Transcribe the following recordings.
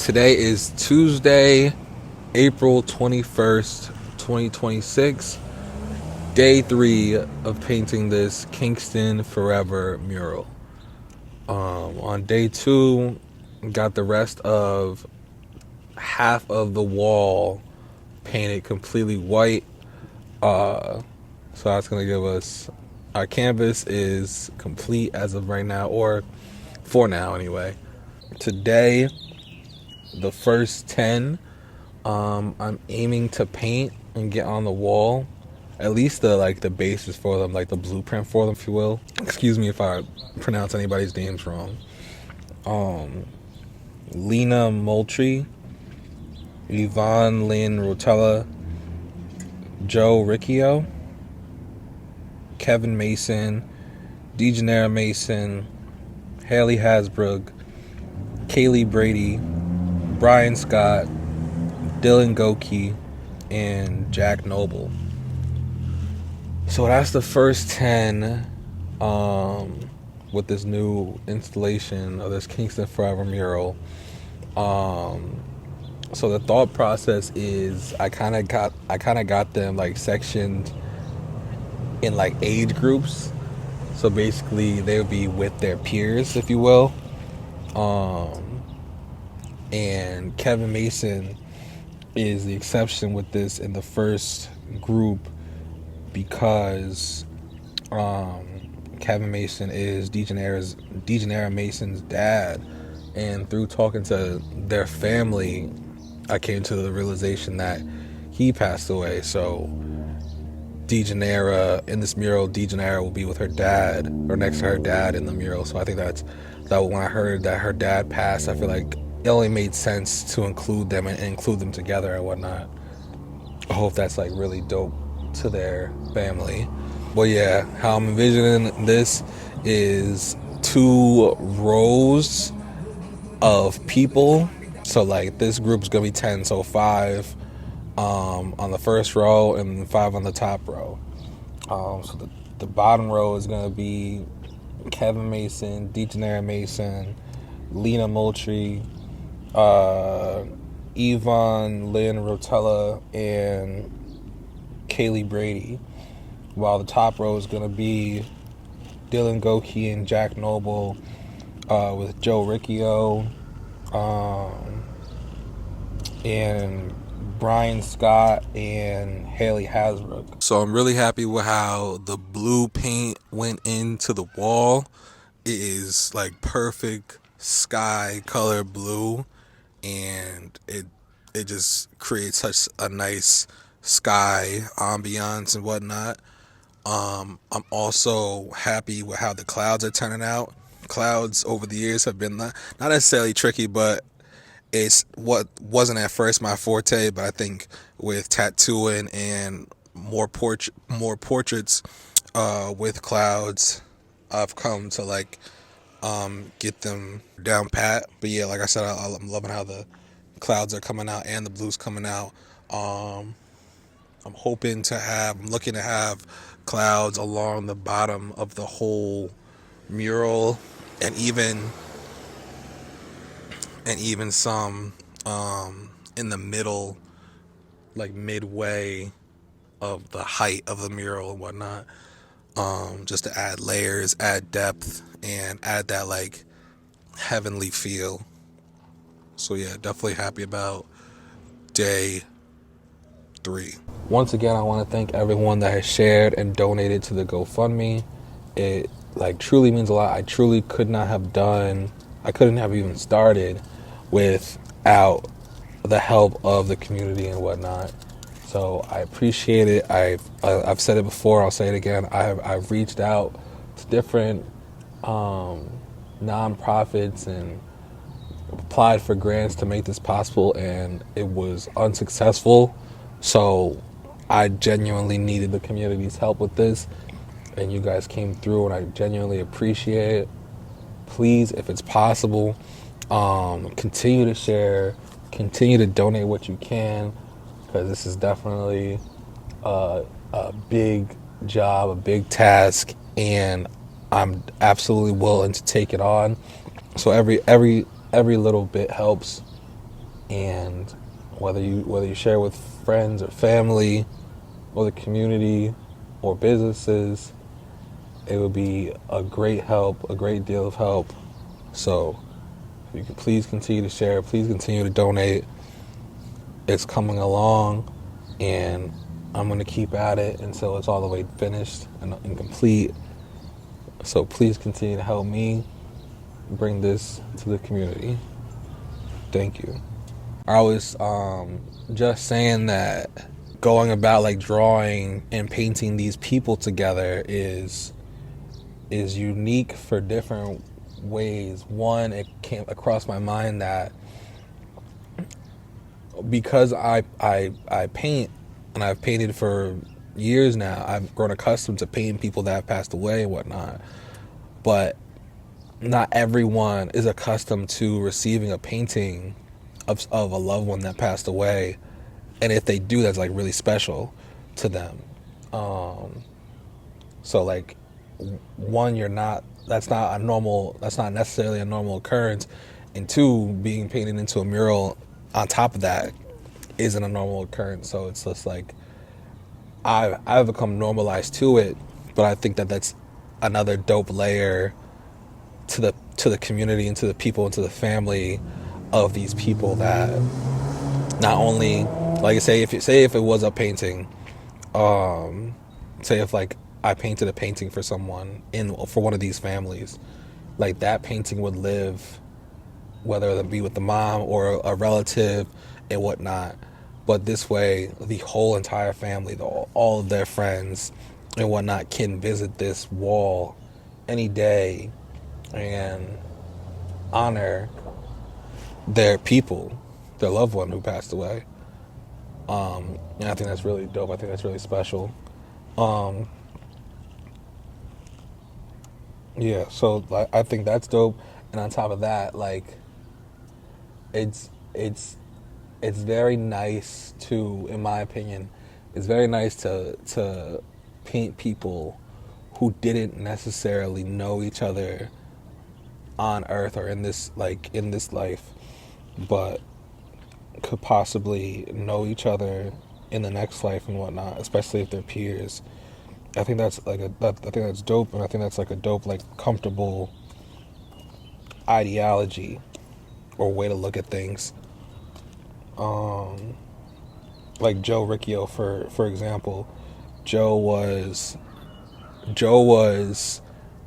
Today is Tuesday, April 21st, 2026. Day 3 of painting this Kingston Forever mural. On day 2, got the rest of half of the wall painted completely white. So that's going to give us, our canvas is complete as of right now, or for now anyway. Today, the first 10, I'm aiming to paint and get on the wall. At least the basis for them, like the blueprint for them, if you will. Excuse me if I pronounce anybody's names wrong. Lena Moultrie, Yvonne Lynn Rotella, Joe Riccio, Kevin Mason, Dejanera Mason, Haley Hasbrook, Kaylee Brady, Brian Scott, Dylan Goki, and Jack Noble. So that's the first 10 with this new installation of this Kingston Forever mural. So the thought process is I kind of got them like sectioned in like age groups. So basically they would be with their peers, if you will. And Kevin Mason is the exception with this in the first group because Kevin Mason is Dejanera Mason's dad, and through talking to their family, I came to the realization that he passed away. So Dejanera, in this mural, Dejanera will be with her dad, or next to her dad in the mural. So I think that when I heard that her dad passed, I feel like it only made sense to include them and include them together and whatnot. I hope that's like really dope to their family. But yeah, how I'm envisioning this is 2 rows of people. So like this group's gonna be 10, so 5 on the first row and 5 on the top row. So the bottom row is gonna be Kevin Mason, Dejanera Mason, Lena Moultrie, Yvonne Lynn Rotella, and Kaylee Brady, while the top row is going to be Dylan Goki and Jack Noble, with Joe Riccio, and Brian Scott and Haley Hasbrook. So I'm really happy with how the blue paint went into the wall. It is like perfect sky color blue, and it just creates such a nice sky ambiance and whatnot. I'm also happy with how the clouds are turning out. Clouds over the years have been not necessarily tricky, but it's what wasn't at first my forte. But I think with tattooing and more portraits with clouds, I've come to like get them down pat. But yeah, like I said, I'm loving how the clouds are coming out and the blues coming out. I'm looking to have clouds along the bottom of the whole mural, and even some in the middle, like midway of the height of the mural and whatnot, just to add layers, add depth, and add that like heavenly feel. So yeah, definitely happy about day 3. Once again, I want to thank everyone that has shared and donated to the GoFundMe. It like truly means a lot. I couldn't have even started without the help of the community and whatnot. So I appreciate it. I've said it before, I'll say it again. I've reached out to different nonprofits and applied for grants to make this possible, and it was unsuccessful. So I genuinely needed the community's help with this, and you guys came through, and I genuinely appreciate it. Please, if it's possible, continue to share, continue to donate what you can, because this is definitely a big job, a big task, and I'm absolutely willing to take it on. So every little bit helps. And whether you share with friends or family or the community or businesses, it would be a great help, a great deal of help. So if you could please continue to share, please continue to donate. It's coming along, and I'm going to keep at it until it's all the way finished and complete. So please continue to help me bring this to the community. Thank you. I was just saying that going about like drawing and painting these people together is unique for different ways. One, it came across my mind that because I paint, and I've painted for years now, I've grown accustomed to painting people that have passed away and whatnot. But not everyone is accustomed to receiving a painting of a loved one that passed away, and if they do, that's like really special to them. So like, one, that's not necessarily a normal occurrence, and two, being painted into a mural on top of that isn't a normal occurrence. So it's just like I've become normalized to it, but I think that that's another dope layer to the community and to the people and to the family of these people, that not only, like, say if it was a painting, say if like I painted a painting for someone for one of these families, like that painting would live, whether it be with the mom or a relative and whatnot. But this way, the whole entire family, all of their friends and whatnot, can visit this wall any day and honor their people, their loved one who passed away. And I think that's really dope. I think that's really special. Yeah, so like, I think that's dope. And on top of that, like, it's very nice to, in my opinion, it's very nice to paint people who didn't necessarily know each other on Earth or in this life, but could possibly know each other in the next life and whatnot, especially if they're peers. I think that's I think that's dope, and I think that's like a dope, like, comfortable ideology or way to look at things. Like Joe Riccio, for example, Joe was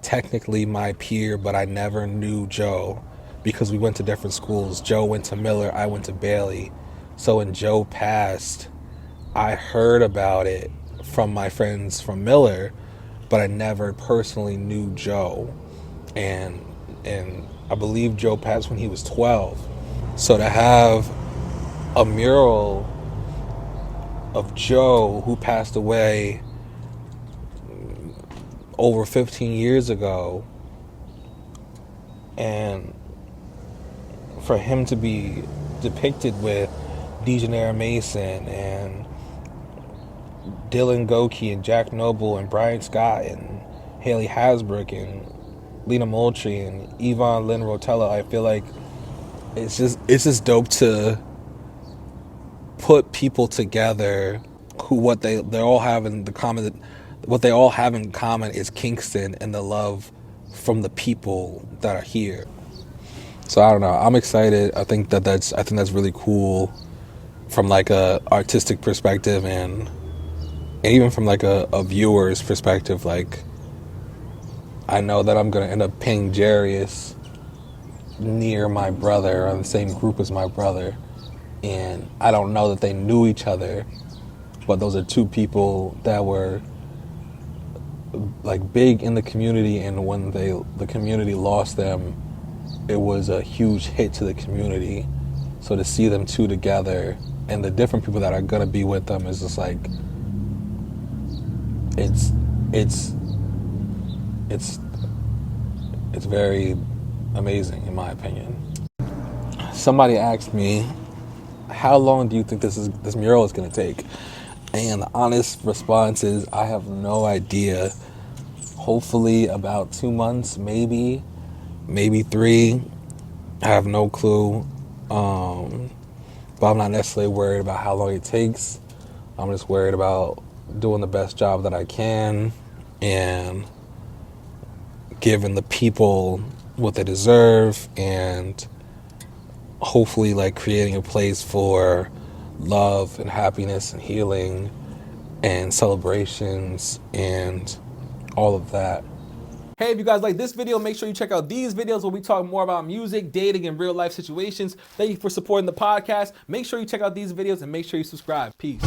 technically my peer, but I never knew Joe because we went to different schools. Joe went to Miller, I went to Bailey. So when Joe passed, I heard about it from my friends from Miller, but I never personally knew Joe. And I believe Joe passed when he was 12. So to have a mural of Joe, who passed away over 15 years ago, and for him to be depicted with Dejanera Mason and Dylan Goki and Jack Noble and Brian Scott and Haley Hasbrook and Lena Moultrie and Yvonne Lynn Rotella, I feel like it's just dope to put people together who what they all have in common is Kingston and the love from the people that are here. So I don't know, I'm excited. I think that's really cool from like a artistic perspective, and even from like a viewer's perspective. Like, I know that I'm gonna end up paying Jarius near my brother, or in the same group as my brother, and I don't know that they knew each other, but those are two people that were like big in the community, and when the community lost them, it was a huge hit to the community. So to see them two together and the different people that are gonna be with them is just like, it's very amazing, in my opinion. Somebody asked me, how long do you think this mural is going to take? And the honest response is, I have no idea. Hopefully about 2 months, maybe 3. I have no clue. but I'm not necessarily worried about how long it takes. I'm just worried about doing the best job that I can and giving the people what they deserve, and hopefully like creating a place for love and happiness and healing and celebrations and all of that. Hey, if you guys like this video, make sure you check out these videos where we talk more about music, dating, and real life situations. Thank you for supporting the podcast. Make sure you check out these videos and make sure you subscribe. Peace.